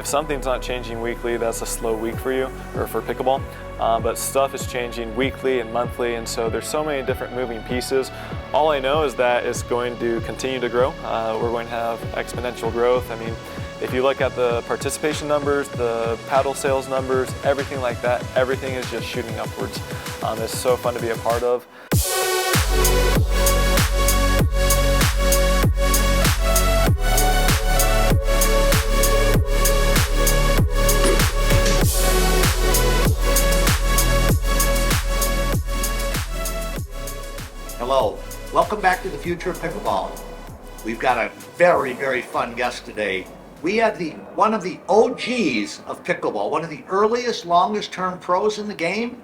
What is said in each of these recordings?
if something's not changing weekly, that's a slow week for you, or for pickleball. But stuff is changing weekly and monthly, and so there's so many different moving pieces. All I know is that it's going to continue to grow. We're going to have exponential growth. I mean, if you look at the participation numbers, the paddle sales numbers, everything like that, everything is just shooting upwards. It's so fun to be a part of. Hello, welcome back to the future of pickleball. We've got a very, very fun guest today. We have one of the OGs of pickleball, one of the earliest, longest term pros in the game,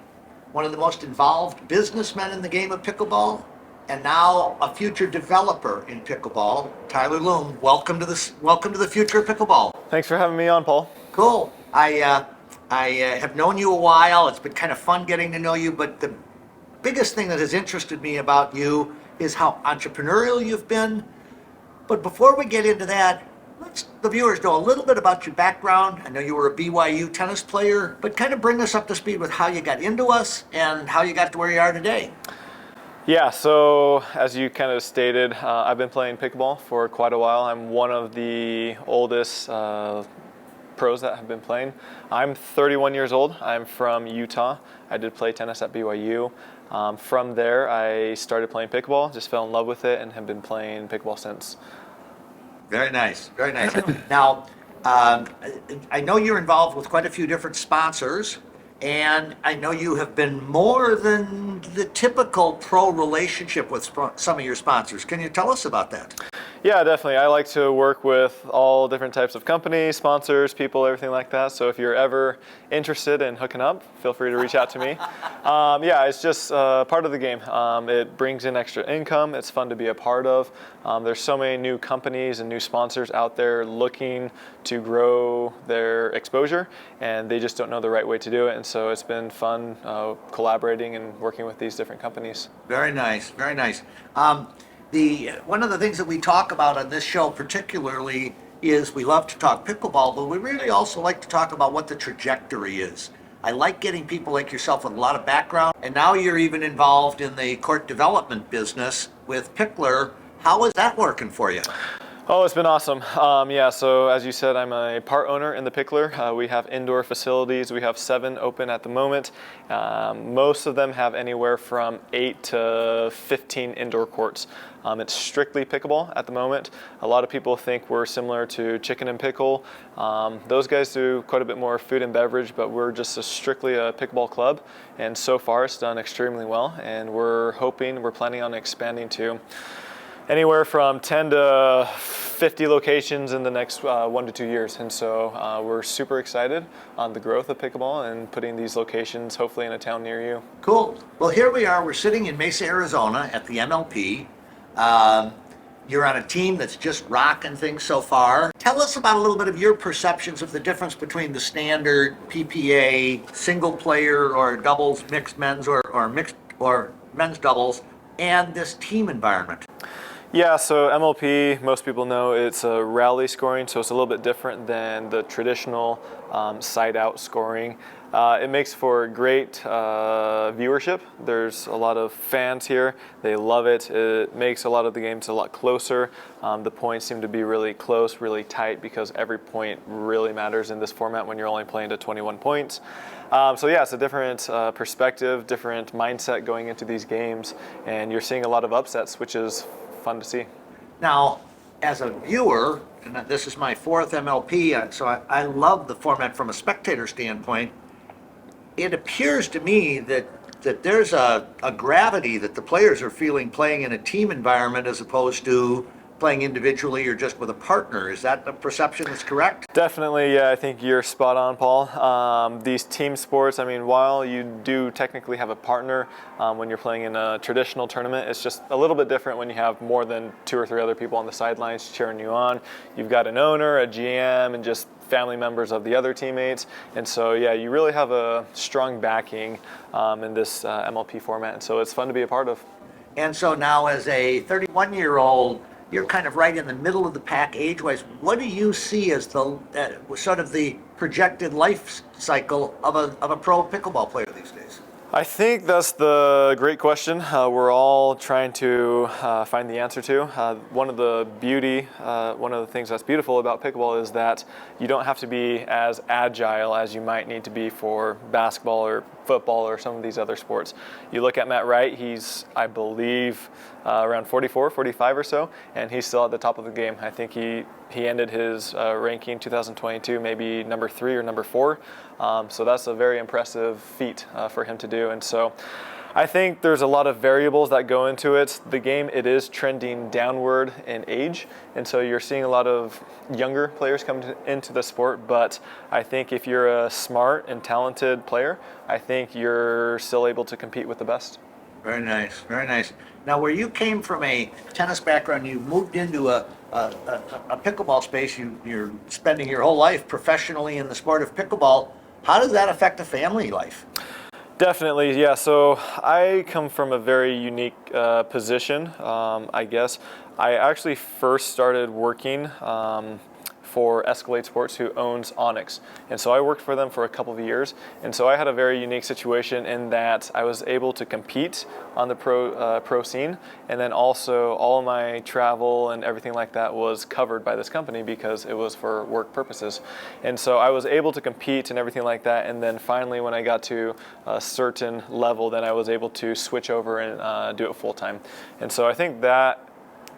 one of the most involved businessmen in the game of pickleball, and now a future developer in pickleball, Tyler Loong. Welcome to the future of pickleball. Thanks for having me on, Paul. Cool. I have known you a while. It's been kind of fun getting to know you, but the biggest thing that has interested me about you is how entrepreneurial you've been. But before we get into that, let the viewers know a little bit about your background. I know you were a BYU tennis player, but kind of bring us up to speed with how you got into us and how you got to where you are today. Yeah, so as you kind of stated, I've been playing pickleball for quite a while. I'm one of the oldest pros that have been playing. I'm 31 years old. I'm from Utah. I did play tennis at BYU. From there, I started playing pickleball, just fell in love with it, and have been playing pickleball since. Very nice, very nice. Now, I know you're involved with quite a few different sponsors, and I know you have been more than the typical pro relationship with some of your sponsors. Can you tell us about that? Yeah, definitely. I like to work with all different types of companies, sponsors, people, everything like that. So if you're ever interested in hooking up, feel free to reach out to me. Yeah, it's just part of the game. It brings in extra income. It's fun to be a part of. There's so many new companies and new sponsors out there looking to grow their exposure, and they just don't know the right way to do it. And so it's been fun collaborating and working with these different companies. Very nice, very nice. One of the things that we talk about on this show particularly is we love to talk pickleball, but we really also like to talk about what the trajectory is. I like getting people like yourself with a lot of background, and now you're even involved in the court development business with Picklr. How is that working for you? Oh, it's been awesome. Yeah, so as you said, I'm a part owner in the Picklr. We have indoor facilities. We have 7 open at the moment. Most of them have anywhere from 8 to 15 indoor courts. It's strictly pickleball at the moment. A lot of people think we're similar to Chicken and Pickle. Those guys do quite a bit more food and beverage, but we're just strictly a pickleball club. And so far it's done extremely well. And we're planning on expanding to anywhere from 10 to 50 locations in the next 1 to 2 years. And so we're super excited on the growth of pickleball and putting these locations hopefully in a town near you. Cool. Well, here we are. We're sitting in Mesa, Arizona at the MLP. You're on a team that's just rocking things so far. Tell us about a little bit of your perceptions of the difference between the standard PPA, single player or doubles, mixed men's or mixed or men's doubles, and this team environment. Yeah, so MLP, most people know it's a rally scoring, so it's a little bit different than the traditional side-out scoring. It makes for great viewership. There's a lot of fans here. They love it. It makes a lot of the games a lot closer. The points seem to be really close, really tight, because every point really matters in this format when you're only playing to 21 points. So yeah, it's a different perspective, different mindset going into these games, and you're seeing a lot of upsets, which is fun to see. Now, as a viewer, and this is my 4th MLP, so I love the format from a spectator standpoint. It appears to me that there's a gravity that the players are feeling playing in a team environment as opposed to playing individually or just with a partner. Is that the perception that's correct? Definitely, yeah, I think you're spot on, Paul. These team sports, I mean, while you do technically have a partner when you're playing in a traditional tournament, it's just a little bit different when you have more than 2 or 3 other people on the sidelines cheering you on. You've got an owner, a GM, and just family members of the other teammates. And so, yeah, you really have a strong backing in this MLP format. And so it's fun to be a part of. And so now as a 31-year-old, you're kind of right in the middle of the pack age-wise. What do you see as the sort of the projected life cycle of a pro pickleball player these days? I think that's the great question we're all trying to find the answer to. One of the things that's beautiful about pickleball is that you don't have to be as agile as you might need to be for basketball or football or some of these other sports. You look at Matt Wright, he's, I believe, around 44, 45 or so, and he's still at the top of the game. I think he ended his ranking 2022 maybe number 3 or number 4. So that's a very impressive feat for him to do. And so I think there's a lot of variables that go into it. The game, it is trending downward in age. And so you're seeing a lot of younger players come into the sport. But I think if you're a smart and talented player, I think you're still able to compete with the best. Very nice, very nice. Now, where you came from a tennis background, you moved into a pickleball space. You're spending your whole life professionally in the sport of pickleball. How does that affect the family life? Definitely, yeah. So I come from a very unique position, I guess. I actually first started working for Escalade Sports, who owns Onyx. And so I worked for them for a couple of years. And so I had a very unique situation in that I was able to compete on the pro scene. And then also all my travel and everything like that was covered by this company because it was for work purposes. And so I was able to compete and everything like that. And then finally, when I got to a certain level, then I was able to switch over and do it full time. And so I think that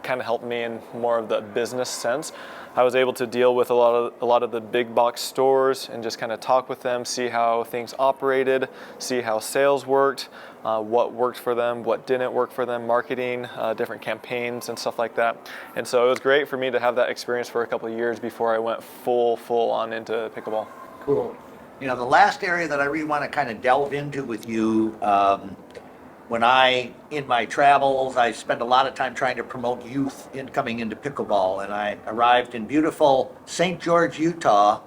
kind of helped me in more of the business sense. I was able to deal with a lot of the big box stores and just kind of talk with them, see how things operated, see how sales worked, what worked for them, what didn't work for them, marketing, different campaigns and stuff like that. And so it was great for me to have that experience for a couple of years before I went full on into pickleball. Cool. You know, the last area that I really want to kind of delve into with you, in my travels, I spend a lot of time trying to promote youth coming into pickleball, and I arrived in beautiful St. George, Utah,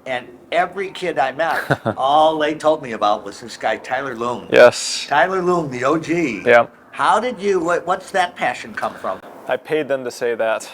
and every kid I met, all they told me about was this guy, Tyler Loong. Yes. Tyler Loong, the OG. Yeah. How did what's that passion come from? I paid them to say that.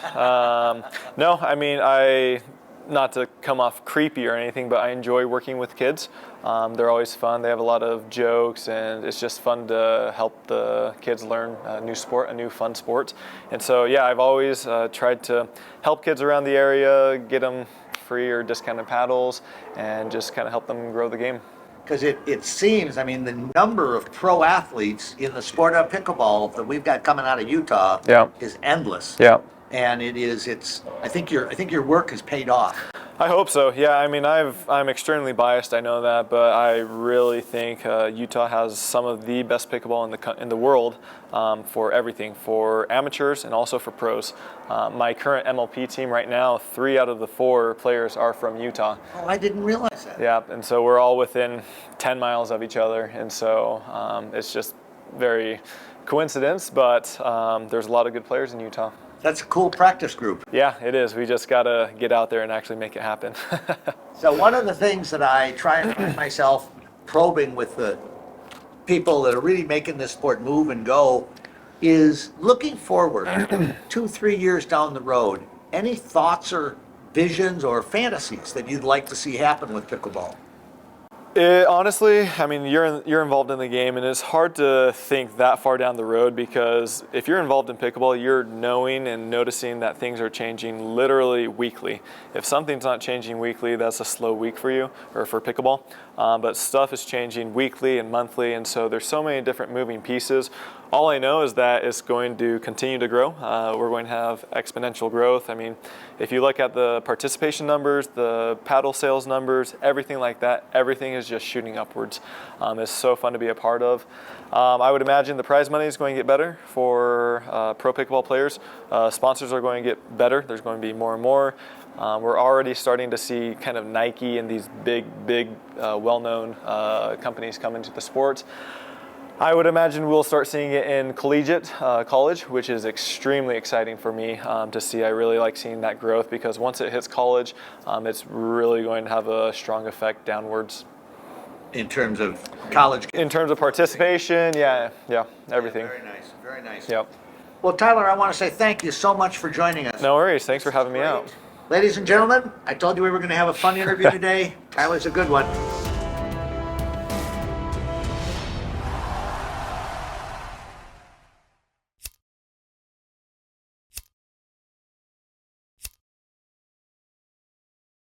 No, I mean, not to come off creepy or anything, but I enjoy working with kids. They're always fun. They have a lot of jokes, and it's just fun to help the kids learn a new fun sport. And so, yeah, I've always tried to help kids around the area, get them free or discounted paddles, and just kind of help them grow the game. Because it seems, I mean, the number of pro athletes in the sport of pickleball that we've got coming out of Utah is endless. Yeah. And I think your work has paid off. I hope so. Yeah, I mean, I'm extremely biased. I know that, but I really think Utah has some of the best pickleball in the world for everything, for amateurs and also for pros. My current MLP team right now, 3 out of the 4 players are from Utah. Oh, I didn't realize that. Yeah, and so we're all within 10 miles of each other, and so it's just very coincidence, but there's a lot of good players in Utah. That's a cool practice group. Yeah, it is. We just got to get out there and actually make it happen. So one of the things that I try and find myself probing with the people that are really making this sport move and go is looking forward 2-3 years down the road. Any thoughts or visions or fantasies that you'd like to see happen with pickleball? Honestly, I mean, you're involved in the game, and it's hard to think that far down the road because if you're involved in pickleball, you're knowing and noticing that things are changing literally weekly. If something's not changing weekly, that's a slow week for you or for pickleball. But stuff is changing weekly and monthly, and so there's so many different moving pieces. All I know is that it's going to continue to grow. We're going to have exponential growth. I mean, if you look at the participation numbers, the paddle sales numbers, everything like that, everything is just shooting upwards. It's so fun to be a part of. I would imagine the prize money is going to get better for pro pickleball players. Sponsors are going to get better. There's going to be more and more. We're already starting to see kind of Nike and these big, well-known companies come into the sport. I would imagine we'll start seeing it in collegiate college, which is extremely exciting for me to see. I really like seeing that growth because once it hits college, it's really going to have a strong effect downwards. In terms of college? In terms of participation, yeah, everything. Very nice, very nice. Yep. Well, Tyler, I want to say thank you so much for joining us. No worries. Thanks for having me out. Ladies and gentlemen, I told you we were going to have a fun interview today. Tyler's a good one.